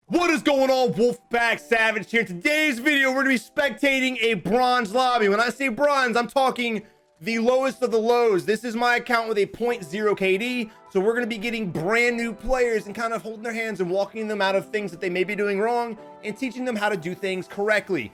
What is going on, Wolfpack Savage here? In today's video, we're going to be spectating a bronze lobby. When I say bronze, I'm talking the lowest of the lows. This is my account with a 0.0 KD, so we're going to be getting brand new players and kind of holding their hands and walking them out of things that they may be doing wrong and teaching them how to do things correctly.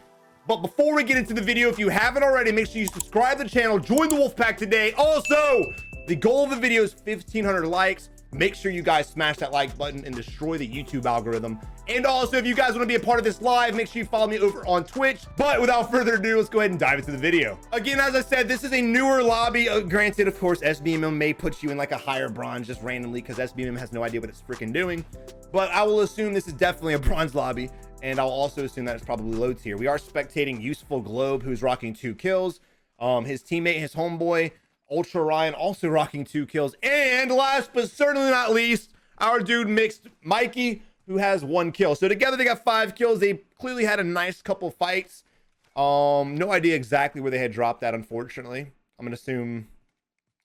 But before we get into the video, if you haven't already, make sure you subscribe to the channel, join the Wolfpack today. Also, the goal of the video is 1,500 likes. Make sure you guys smash that like button and destroy the YouTube algorithm. And also, if you guys want to be a part of this live, make sure you follow me over on Twitch. But without further ado, let's go ahead and dive into the video. Again, as I said, this is a newer lobby. Granted, of course, SBMM may put you in like a higher bronze just randomly because SBMM has no idea what it's freaking doing. But I will assume this is definitely a bronze lobby. And I'll also assume that it's probably low tier. We are spectating Useful Globe, who's rocking 2 kills. His teammate, his homeboy, Ultra Ryan, also rocking 2 kills. And last but certainly not least, our dude Mixed Mikey, who has 1 kill. So together they got 5 kills. They clearly had a nice couple fights. No idea exactly where they had dropped that, unfortunately. I'm gonna assume,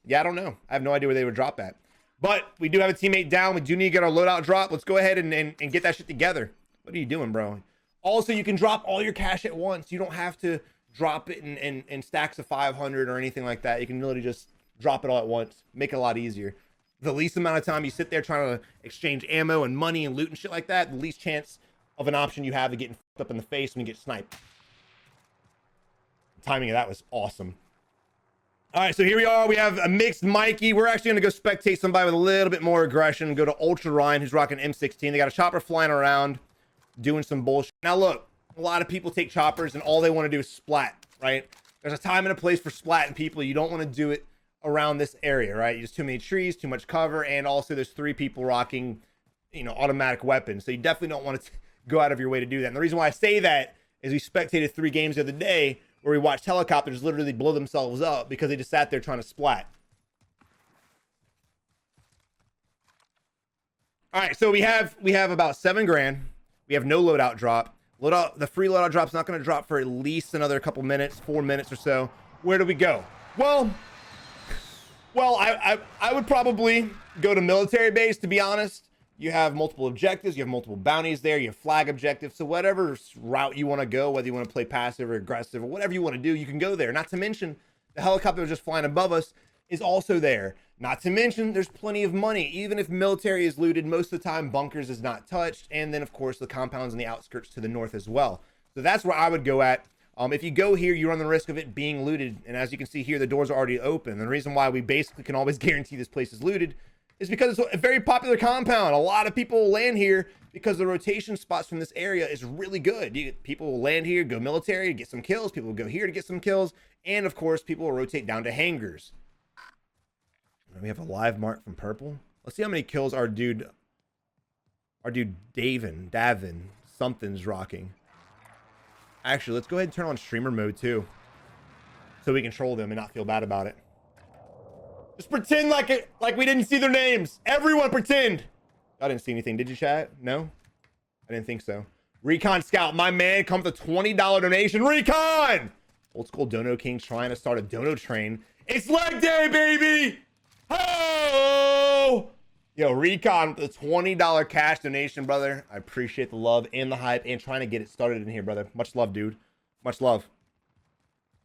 yeah, I don't know. I have no idea where they would drop that. But we do have a teammate down. We do need to get our loadout drop. Let's go ahead and get that shit together. What are you doing, bro? Also, you can drop all your cash at once. You don't have to drop it in stacks of 500 or anything like that. You can literally just drop it all at once. Make it a lot easier. The least amount of time you sit there trying to exchange ammo and money and loot and shit like that, the least chance of an option you have of getting fucked up in the face when you get sniped. The timing of that was awesome. All right, so here we are. We have a Mixed Mikey. We're actually going to go spectate somebody with a little bit more aggression. Go to Ultra Ryan, who's rocking M16. They got a chopper flying around, doing some bullshit. Now, look, a lot of people take choppers, and all they want to do is splat, right? There's a time and a place for splatting people. You don't want to do it around this area, right? There's too many trees, too much cover, and also there's 3 people rocking, you know, automatic weapons. So you definitely don't want to go out of your way to do that. And the reason why I say that is we spectated 3 games the other day where we watched helicopters literally blow themselves up because they just sat there trying to splat. All right, so we have about 7 grand. We have no loadout drop. The free loadout drop's not going to drop for at least another couple minutes, 4 minutes or so. Where do we go? Well, I would probably go to military base, to be honest. You have multiple objectives, you have multiple bounties there, you have flag objectives. So whatever route you want to go, whether you want to play passive or aggressive or whatever you want to do, you can go there. Not to mention the helicopter just flying above us is also there. Not to mention there's plenty of money. Even if military is looted, most of the time bunkers is not touched. And then of course the compounds on the outskirts to the north as well. So that's where I would go at. If you go here, you run the risk of it being looted. And as you can see here, the doors are already open. And the reason why we basically can always guarantee this place is looted is because it's a very popular compound. A lot of people will land here because the rotation spots from this area is really good. People will land here, go military to get some kills. People will go here to get some kills. And of course, people will rotate down to hangars. We have a live mark from purple. Let's see how many kills our dude Davin, something's rocking. Actually, let's go ahead and turn on streamer mode too, so we can troll them and not feel bad about it. Just pretend like we didn't see their names. Everyone pretend. I didn't see anything. Did you, chat? No? I didn't think so. Recon Scout, my man, come with a $20 donation. Recon! Old school Dono King's trying to start a dono train. It's leg day, baby! Oh! Yo, Recon with a $20 cash donation, brother. I appreciate the love and the hype and trying to get it started in here, brother. Much love, dude. Much love.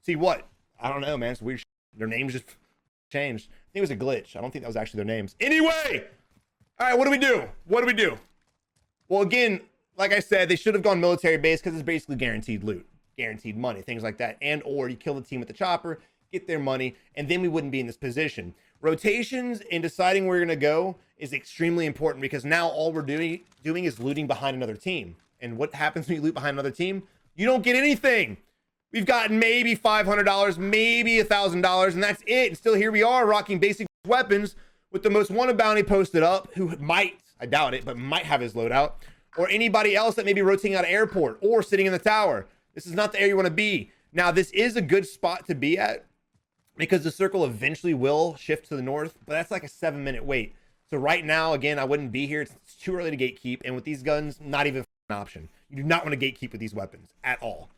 See what? I don't know, man. It's weird. Their names just changed. I think it was a glitch. I don't think that was actually their names. Anyway! All right, what do we do? What do we do? Well, again, like I said, they should have gone military base because it's basically guaranteed loot, guaranteed money, things like that. And or you kill the team with the chopper, get their money, and then we wouldn't be in this position. Rotations and deciding where you're going to go is extremely important because now all we're doing is looting behind another team. And what happens when you loot behind another team? You don't get anything. We've gotten maybe $500, maybe $1,000, and that's it. And still here we are rocking basic weapons with the most wanted bounty posted up, who might, I doubt it, but might have his loadout, or anybody else that may be rotating out of airport or sitting in the tower. This is not the area you want to be. Now, this is a good spot to be at because the circle eventually will shift to the north, but that's like a 7-minute wait. So right now, again, I wouldn't be here. It's too early to gatekeep. And with these guns, not even an option. You do not want to gatekeep with these weapons at all.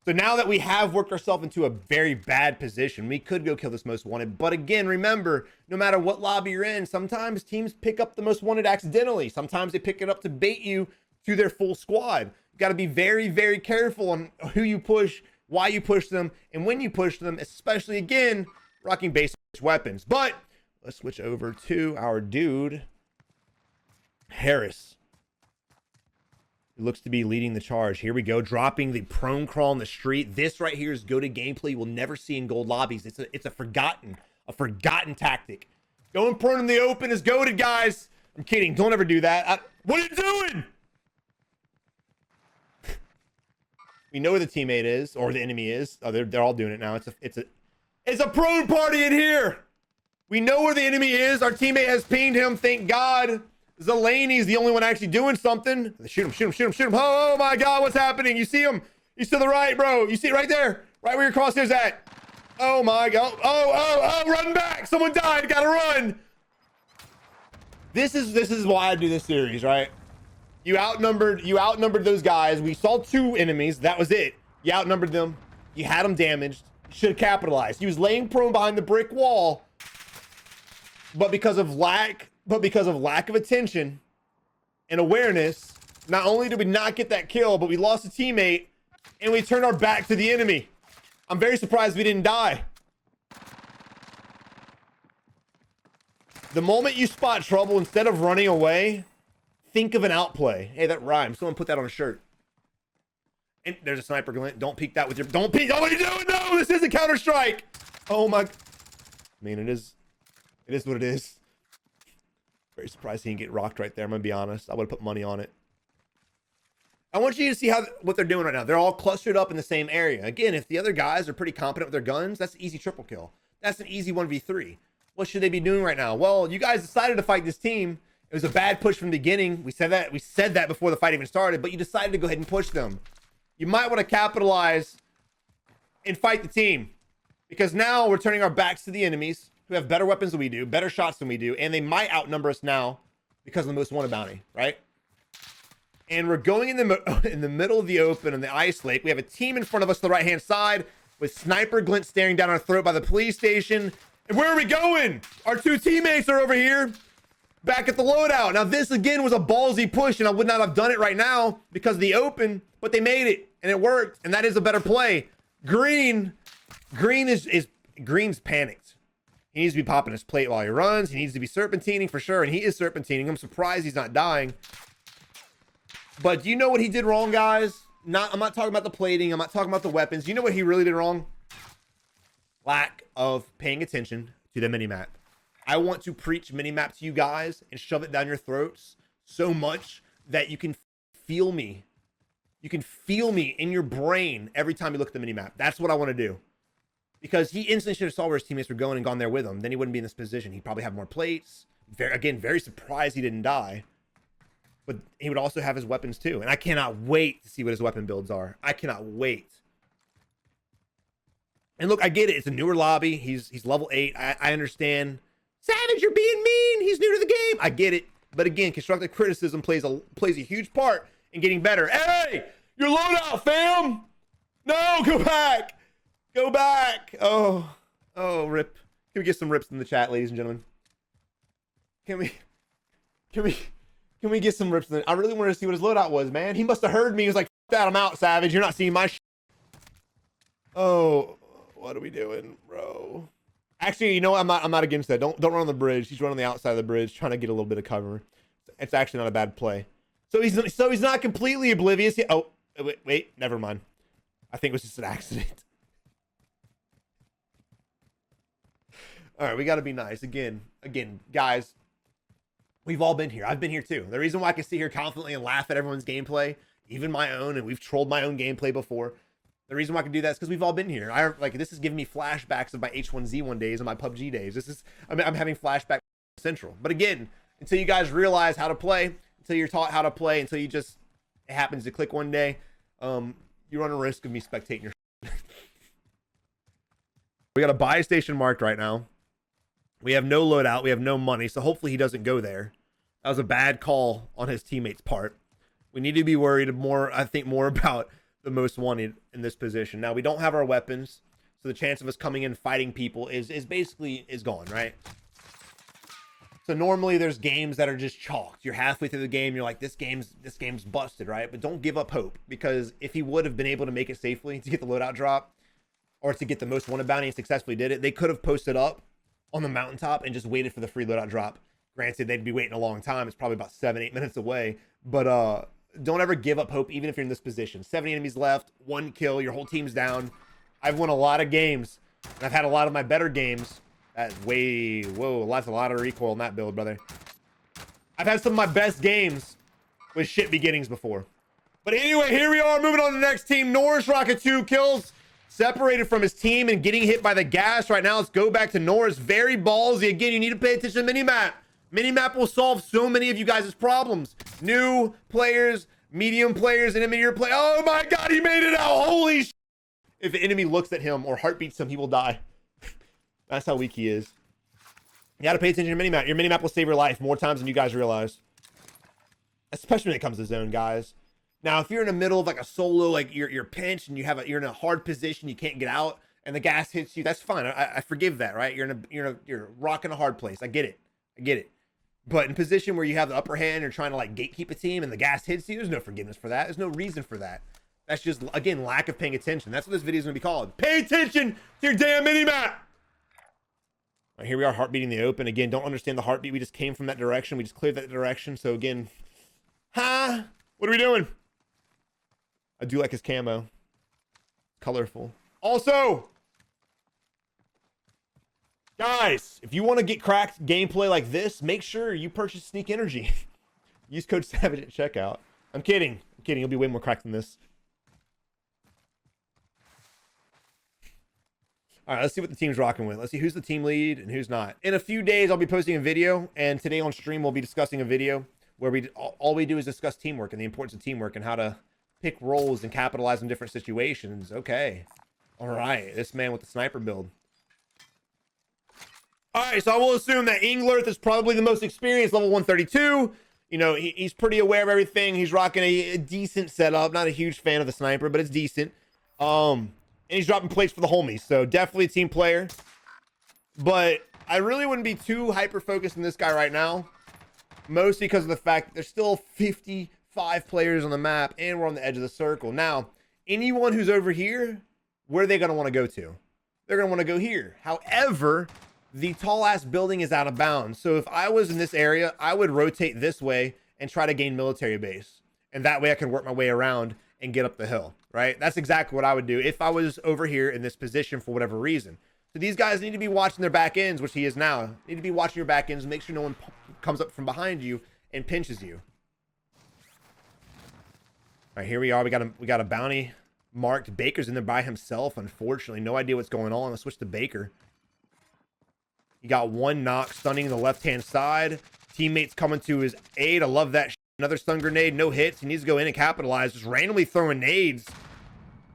So now that we have worked ourselves into a very bad position, we could go kill this most wanted. But again, remember, no matter what lobby you're in, sometimes teams pick up the most wanted accidentally. Sometimes they pick it up to bait you to their full squad. You got to be very, very careful on who you push, why you push them, and when you push them, especially, again, rocking basic weapons. But let's switch over to our dude, Harris. He looks to be leading the charge. Here we go, dropping the prone crawl on the street. This right here is go-to gameplay you will never see in gold lobbies. It's a forgotten tactic. Going prone in the open is goated, guys. I'm kidding. Don't ever do that. What are you doing? We know where the teammate is, or the enemy is. Oh, they're all doing it now. It's a prone party in here. We know where the enemy is. Our teammate has pinged him. Thank God. Zelani's the only one actually doing something. Shoot him, shoot him, shoot him, shoot him. Oh my God, what's happening? You see him? He's to the right, bro. You see it right there, right where your crosshair's at. Oh my God. Oh, run back. Someone died. Gotta run. This is why I do this series, right? You outnumbered those guys. We saw 2 enemies. That was it. You outnumbered them. You had them damaged. You should have capitalized. He was laying prone behind the brick wall, but because of lack of attention and awareness, not only did we not get that kill, but we lost a teammate and we turned our back to the enemy. I'm very surprised we didn't die. The moment you spot trouble, instead of running away, think of an outplay. Hey, that rhymes. Someone put that on a shirt. And there's a sniper glint. Don't peek that with your... Don't peek. Oh, what are you doing? No, this isn't Counter-Strike. Oh my... I mean, it is what it is. Very surprised he didn't get rocked right there. I'm going to be honest. I would have put money on it. I want you to see what they're doing right now. They're all clustered up in the same area. Again, if the other guys are pretty competent with their guns, that's an easy triple kill. That's an easy 1v3. What should they be doing right now? Well, you guys decided to fight this team. It was a bad push from the beginning. We said that before the fight even started, but you decided to go ahead and push them. You might want to capitalize and fight the team, because now we're turning our backs to the enemies who have better weapons than we do, better shots than we do, and they might outnumber us now because of the most wanted bounty, right? And we're going in the middle of the open in the ice lake. We have a team in front of us to the right-hand side with sniper glint staring down our throat by the police station. And where are we going? Our 2 teammates are over here back at the loadout. Now, this again was a ballsy push, and I would not have done it right now because of the open, but they made it and it worked, and that is a better play. Green's panicked. He needs to be popping his plate while he runs. He needs to be serpentining for sure, and he is serpentining. I'm surprised he's not dying. But do you know what he did wrong, guys? I'm not talking about the plating. I'm not talking about the weapons. You know what he really did wrong? Lack of paying attention to the minimap. I want to preach minimap to you guys and shove it down your throats so much that you can feel me. You can feel me in your brain every time you look at the minimap. That's what I want to do. Because he instantly should have saw where his teammates were going and gone there with him. Then he wouldn't be in this position. He'd probably have more plates. Very surprised he didn't die. But he would also have his weapons too. And I cannot wait to see what his weapon builds are. I cannot wait. And look, I get it. It's a newer lobby. He's level 8. I understand. Savage, you're being mean. He's new to the game. I get it. But again, constructive criticism plays a huge part in getting better. Hey, your loadout, fam. No, go back. Go back. Oh, rip. Can we get some rips in the chat, ladies and gentlemen? Can we get some rips in the... I really wanted to see what his loadout was, man. He must have heard me. He was like, F that, I'm out, Savage. You're not seeing my shit. Oh, what are we doing, bro? Actually, you know what? I'm not against that. Don't run on the bridge. He's running on the outside of the bridge, trying to get a little bit of cover. It's actually not a bad play. So he's not completely oblivious. Oh, wait, never mind. I think it was just an accident. All right, we got to be nice. Again, guys, we've all been here. I've been here too. The reason why I can sit here confidently and laugh at everyone's gameplay, even my own, and we've trolled my own gameplay before. The reason why I can do that is because we've all been here. This is giving me flashbacks of my H1Z1 days and my PUBG days. I'm having flashback central. But again, until you guys realize how to play, until you're taught how to play, until it happens to click one day, you run a risk of me spectating your We got a buy station marked right now. We have no loadout. We have no money. So hopefully he doesn't go there. That was a bad call on his teammate's part. We need to be worried more about the most wanted in this position. Now, we don't have our weapons, so the chance of us coming in fighting people is basically gone, right? So normally there's games that are just chalked. You're halfway through the game, you're like, this game's busted, right? But don't give up hope, because if he would have been able to make it safely to get the loadout drop or to get the most wanted bounty and successfully did it, they could have posted up on the mountaintop and just waited for the free loadout drop. Granted, they'd be waiting a long time. It's probably about 7-8 minutes away, but don't ever give up hope, even if you're in this position. 70 enemies left, 1 kill, your whole team's down. I've won a lot of games, and I've had a lot of my better games. That's whoa, that's a lot of recoil in that build, brother. I've had some of my best games with shit beginnings before. But anyway, here we are, moving on to the next team. Norris Rocket 2 kills, separated from his team and getting hit by the gas right now. Let's go back to Norris. Very ballsy. Again, you need to pay attention to minimap. Minimap will solve so many of you guys' problems. New players, medium players, intermediate players. Oh my God, he made it out. Holy shit. If an enemy looks at him or heartbeats him, he will die. That's how weak he is. You got to pay attention to your minimap. Your minimap will save your life more times than you guys realize. Especially when it comes to zone, guys. Now, if you're in the middle of like a solo, like you're pinched and you're in a hard position, you can't get out, and the gas hits you, that's fine. I forgive that, right? You're rocking a hard place. I get it. But in position where you have the upper hand, you're trying to like gatekeep a team, and the gas hits you, there's no forgiveness for that. There's no reason for that. That's just, again, lack of paying attention. That's what this video is going to be called. Pay attention to your damn minimap. All right, here we are, heartbeat in the open. Again, don't understand the heartbeat. We just came from that direction. We just cleared that direction. So again, what are we doing? I do like his camo. Colorful. Also, guys, if you want to get cracked gameplay like this, make sure you purchase Sneak Energy. Use code SAVAGE at checkout. I'm kidding. You'll be way more cracked than this. All right, let's see what the team's rocking with. Let's see who's the team lead and who's not. In a few days, I'll be posting a video, and today on stream, we'll be discussing a video where all we do is discuss teamwork and the importance of teamwork and how to pick roles and capitalize on different situations. Okay. All right, this man with the sniper build. All right, so I will assume that Inglerth is probably the most experienced, level 132. You know, he's pretty aware of everything. He's rocking a decent setup. Not a huge fan of the sniper, but it's decent. And he's dropping plates for the homies. So definitely a team player. But I really wouldn't be too hyper-focused on this guy right now. Mostly because of the fact that there's still 55 players on the map, and we're on the edge of the circle. Now, anyone who's over here, where are they going to want to go to? They're going to want to go here. However, the tall-ass building is out of bounds. So if I was in this area, I would rotate this way and try to gain military base. And that way I can work my way around and get up the hill, right? That's exactly what I would do if I was over here in this position for whatever reason. So these guys need to be watching their back ends, which he is now. Need to be watching your back ends, make sure no one comes up from behind you and pinches you. All right, here we are. We got a bounty marked. Baker's in there by himself, unfortunately. No idea what's going on. Let's switch to Baker. You got 1 knock, stunning the left-hand side. Teammates coming to his aid. I love that. Another stun grenade, no hits. He needs to go in and capitalize. Just randomly throwing nades.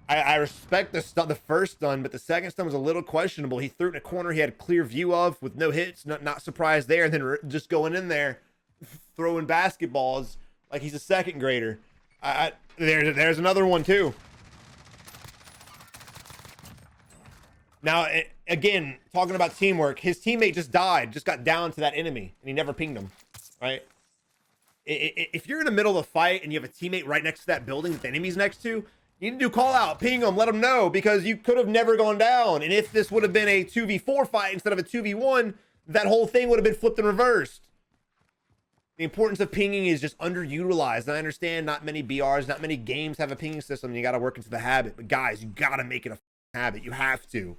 I respect the first stun, but the second stun was a little questionable. He threw it in a corner he had a clear view of with no hits. Not surprised there. And then just going in there, throwing basketballs like he's a second grader. There's another one too. Now, again, talking about teamwork, his teammate just died, just got down to that enemy, and he never pinged him, right? If you're in the middle of a fight and you have a teammate right next to that building that the enemy's next to, you need to do call out, ping them, let them know, because you could have never gone down. And if this would have been a 2v4 fight instead of a 2v1, that whole thing would have been flipped and reversed. The importance of pinging is just underutilized. And I understand not many BRs, not many games have a pinging system, and you got to work into the habit. But guys, you got to make it a habit. You have to.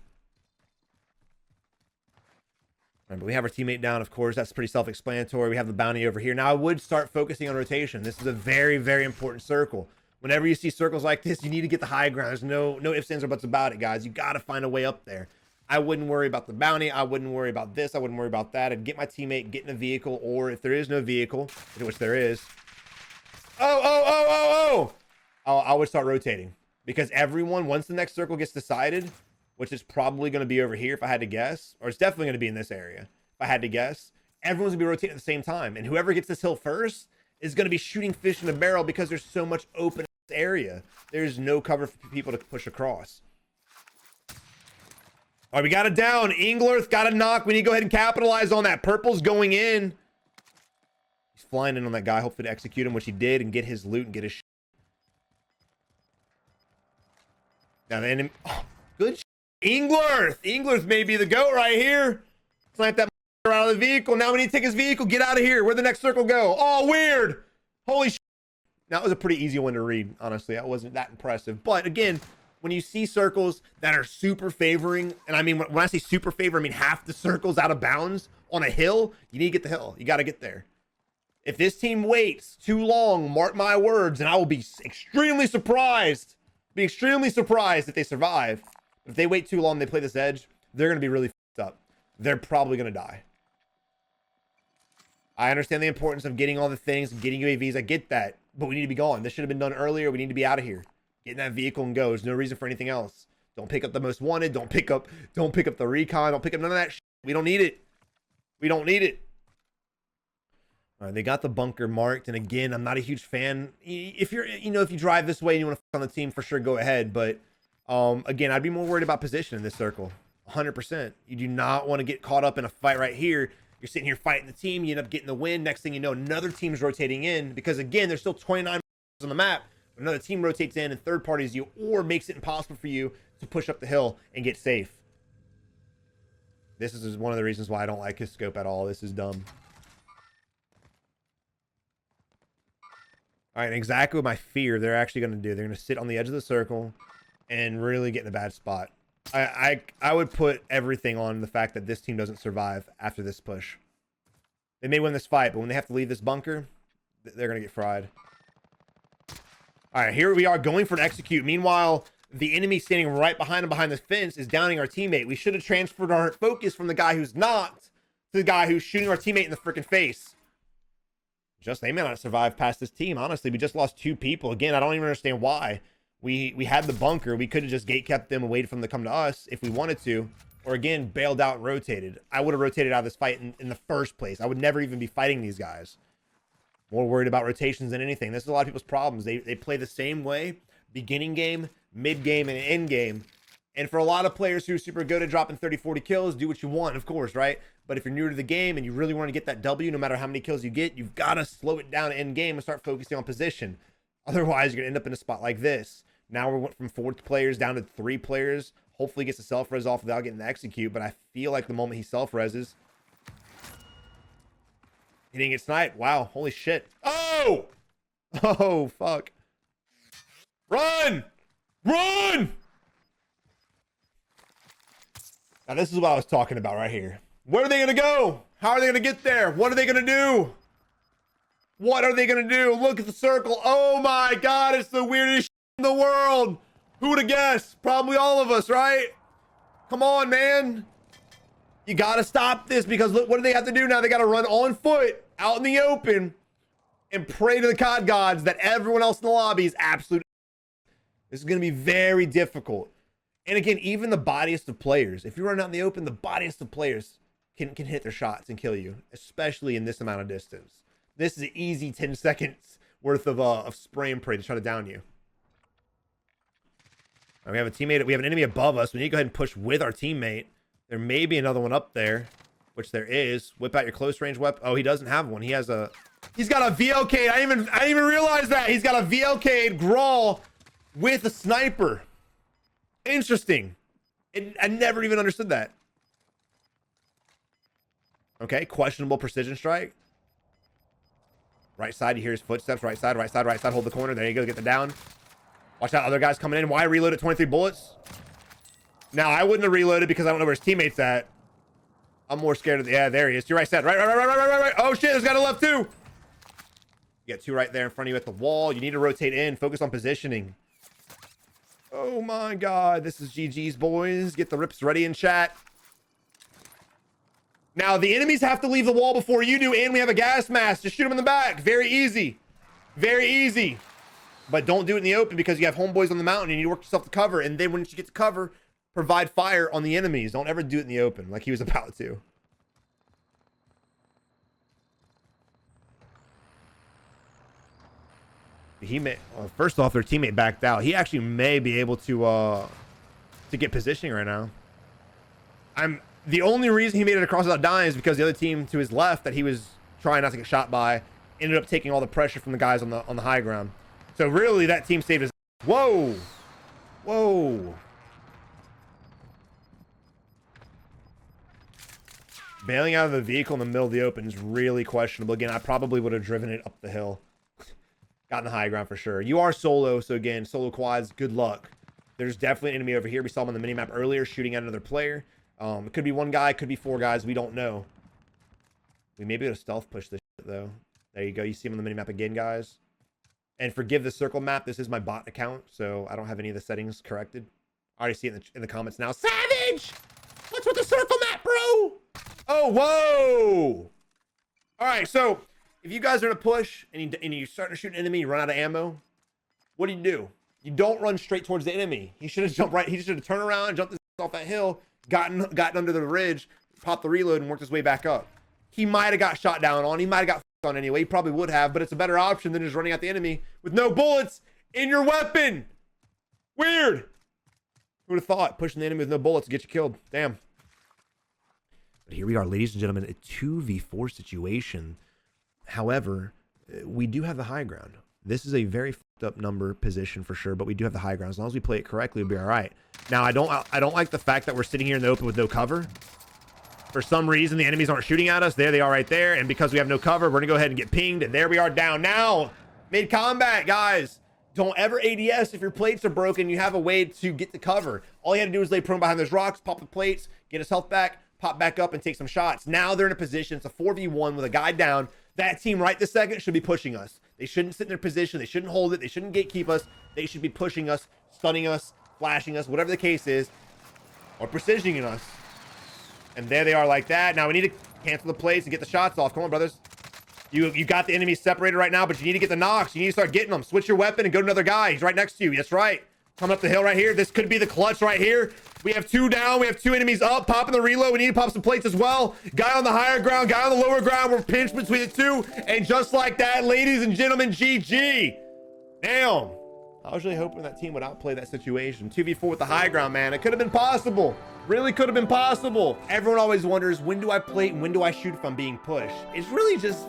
Right, but we have our teammate down, of course. That's pretty self-explanatory. We have the bounty over here. Now, I would start focusing on rotation. This is a very, very important circle. Whenever you see circles like this, you need to get the high ground. There's no ifs, ands, or buts about it, guys. You got to find a way up there. I wouldn't worry about the bounty. I wouldn't worry about this. I wouldn't worry about that. I'd get my teammate, get in a vehicle, or if there is no vehicle, which there is, I would start rotating. Because everyone, once the next circle gets decided, which is probably going to be over here if I had to guess, or it's definitely going to be in this area if I had to guess, everyone's going to be rotating at the same time. And whoever gets this hill first is going to be shooting fish in a barrel because there's so much open area. There's no cover for people to push across. All right, we got it down. Inglerth got a knock. We need to go ahead and capitalize on that. Purple's going in. flying in on that guy, hopefully to execute him, which he did, and get his loot and get his shit. Now the enemy, oh, good shit. Englerth may be the GOAT right here. Snipe that out of the vehicle. Now we need to take his vehicle. Get out of here. Where'd the next circle go? Oh, weird. Holy shit. That was a pretty easy one to read, honestly. That wasn't that impressive. But again, when you see circles that are super favoring, and I mean, when I say super favor, I mean half the circle's out of bounds on a hill, you need to get the hill. You got to get there. If this team waits too long, mark my words, and I will be extremely surprised. Be extremely surprised if they survive. If they wait too long, they play this edge, they're going to be really fucked up. They're probably going to die. I understand the importance of getting all the things, getting UAVs. I get that, but we need to be gone. This should have been done earlier. We need to be out of here. Get in that vehicle and go. There's no reason for anything else. Don't pick up the most wanted. Don't pick up the recon. Don't pick up none of that shit. We don't need it. We don't need it. All right, they got the bunker marked, and again, I'm not a huge fan. If you're, if you drive this way and you want to fuck on the team, for sure, go ahead. But again, I'd be more worried about position in this circle. 100%. You do not want to get caught up in a fight right here. You're sitting here fighting the team. You end up getting the win. Next thing you know, another team's rotating in, because again, there's still 29 on the map. Another team rotates in and third parties you, or makes it impossible for you to push up the hill and get safe. This is one of the reasons why I don't like his scope at all. This is dumb. All right, exactly what my fear they're actually going to do. They're going to sit on the edge of the circle and really get in a bad spot. I would put everything on the fact that this team doesn't survive after this push. They may win this fight, but when they have to leave this bunker, they're going to get fried. All right, here we are going for an execute. Meanwhile, the enemy standing right behind him, behind the fence, is downing our teammate. We should have transferred our focus from the guy who's not to the guy who's shooting our teammate in the freaking face. They may not survive past this team. Honestly, we just lost 2 people. Again, I don't even understand why. We had the bunker. We could have just gate kept them and waited for them to come to us if we wanted to. Or again, bailed out and rotated. I would have rotated out of this fight in the first place. I would never even be fighting these guys. More worried about rotations than anything. This is a lot of people's problems. They play the same way. Beginning game, mid game, and end game. And for a lot of players who are super good at dropping 30, 40 kills, do what you want, of course, right? But if you're new to the game and you really want to get that W, no matter how many kills you get, you've got to slow it down end game and start focusing on position. Otherwise, you're going to end up in a spot like this. Now we went from 4 players down to 3 players. Hopefully gets the self-res off without getting the execute, but I feel like the moment he self-reses, he didn't get sniped. Wow, holy shit. Oh! Oh, fuck. Run! Run! Now, this is what I was talking about right here. Where are they going to go? How are they going to get there? What are they going to do? What are they going to do? Look at the circle. Oh my God, it's the weirdest shit in the world. Who would have guessed? Probably all of us, right? Come on, man. You got to stop this, because look, what do they have to do now? They got to run on foot out in the open and pray to the COD gods that everyone else in the lobby is absolute. This is going to be very difficult. And again, even the bodiest of players, if you run out in the open, the bodiest of players can hit their shots and kill you, especially in this amount of distance. This is an easy 10 seconds worth of spray and pray to try to down you. Right, we have a teammate. We have an enemy above us. We need to go ahead and push with our teammate. There may be another one up there, which there is. Whip out your close range weapon. Oh, he doesn't have one. He has a. He's got a VLK. I didn't even realize that. He's got a VLK Grawl with a sniper. Interesting. I never even understood that. Okay, questionable precision strike. Right side, you hear his footsteps. Right side, right side, right side. Hold the corner. There you go. Get the down. Watch out, other guys coming in. Why reload at 23 bullets? Now, I wouldn't have reloaded because I don't know where his teammate's at. I'm more scared of the... Yeah, there he is. To your right side. Right. Oh, shit. There's a guy to the left, too. You got 2 right there in front of you at the wall. You need to rotate in. Focus on positioning. Oh, my God. This is GG's, boys. Get the rips ready in chat. Now, the enemies have to leave the wall before you do, and we have a gas mask. Just shoot them in the back. Very easy. Very easy. But don't do it in the open, because you have homeboys on the mountain. You need to work yourself to cover. And then once you get to cover, provide fire on the enemies. Don't ever do it in the open like he was about to. He may... Well, first off, their teammate backed out. He actually may be able to get positioning right now. The only reason he made it across without dying is because the other team to his left that he was trying not to get shot by ended up taking all the pressure from the guys on the high ground. So really, that team saved us. Whoa. Whoa. Bailing out of the vehicle in the middle of the open is really questionable. Again, I probably would have driven it up the hill. Gotten the high ground for sure. You are solo, so again, solo quads, good luck. There's definitely an enemy over here. We saw him on the minimap earlier shooting at another player. It could be one guy, it could be 4 guys. We don't know. We may be able to stealth push this shit, though. There you go. You see him on the minimap again, guys. And forgive the circle map. This is my bot account, so I don't have any of the settings corrected. I already see it in the comments now. Savage! What's with the circle map, bro? Oh, whoa! All right, so if you guys are in a push and you're starting to shoot an enemy, you run out of ammo, what do? You don't run straight towards the enemy. He should have jumped right. He should have turned around and jumped off that hill, gotten under the ridge, popped the reload, and worked his way back up. He might have got shot down on. He might have got on anyway. He probably would have, but it's a better option than just running at the enemy with no bullets in your weapon. Weird. Who would have thought pushing the enemy with no bullets to get you killed? Damn. But here we are, ladies and gentlemen, a 2v4 situation. However, we do have the high ground. This is a very fucked up number position for sure, but we do have the high ground. As long as we play it correctly, we'll be all right. Now, I don't like the fact that we're sitting here in the open with no cover. For some reason, the enemies aren't shooting at us. There they are right there. And because we have no cover, we're gonna go ahead and get pinged. And there we are down now. Mid-combat, guys. Don't ever ADS if your plates are broken. You have a way to get the cover. All you had to do is lay prone behind those rocks, pop the plates, get his health back, pop back up and take some shots. Now they're in a position. It's a 4v1 with a guy down. That team right this second should be pushing us. They shouldn't sit in their position. They shouldn't hold it. They shouldn't gatekeep us. They should be pushing us, stunning us, flashing us, whatever the case is, or precisioning us. And there they are like that. Now we need to cancel the plays and get the shots off. Come on, brothers. You got the enemies separated right now, but you need to get the knocks. You need to start getting them. Switch your weapon and go to another guy. He's right next to you. That's right. Coming up the hill right here. This could be the clutch right here. We have 2 down. We have 2 enemies up. Popping the reload. We need to pop some plates as well. Guy on the higher ground. Guy on the lower ground. We're pinched between the 2. And just like that, ladies and gentlemen, GG. Damn. I was really hoping that team would outplay that situation. 2v4 with the high ground, man. It could have been possible. Really could have been possible. Everyone always wonders, when do I plate and when do I shoot if I'm being pushed? It's really just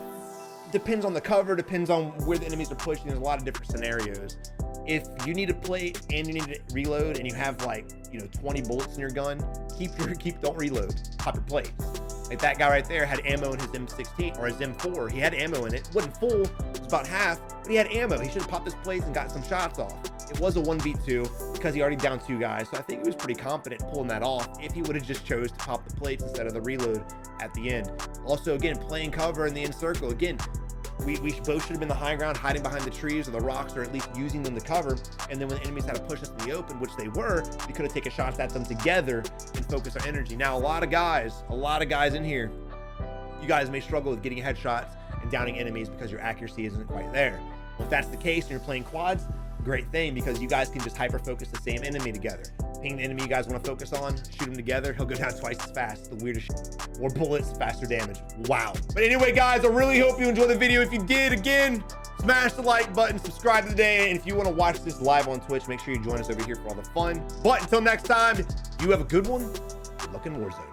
depends on the cover, depends on where the enemies are pushing. There's a lot of different scenarios. If you need to plate and you need to reload and you have like, 20 bullets in your gun, don't reload. Pop your plates. Like that guy right there had ammo in his M16 or his M4. He had ammo in it. It wasn't full. It was about half, but he had ammo. He should have popped his plates and got some shots off. It was a 1v2 because he already downed 2 guys. So I think he was pretty confident pulling that off if he would have just chose to pop the plates instead of the reload at the end. Also, again, playing cover in the end circle. Again, we both should have been the high ground, hiding behind the trees or the rocks, or at least using them to cover. And then when the enemies had to push us in the open, which they were, we could have taken shots at them together and focus our energy. Now, a lot of guys in here, you guys may struggle with getting headshots and downing enemies because your accuracy isn't quite there. Well, if that's the case and you're playing quads, great thing, because you guys can just hyper focus the same enemy together. Ping the enemy you guys want to focus on, shoot him together, he'll go down twice as fast. The weirdest shit. More bullets, faster damage. Wow. But anyway, guys, I really hope you enjoyed the video. If you did, again, smash the like button, subscribe today, and if you want to watch this live on Twitch, make sure you join us over here for all the fun. But until next time, you have a good one. Good luck in Warzone.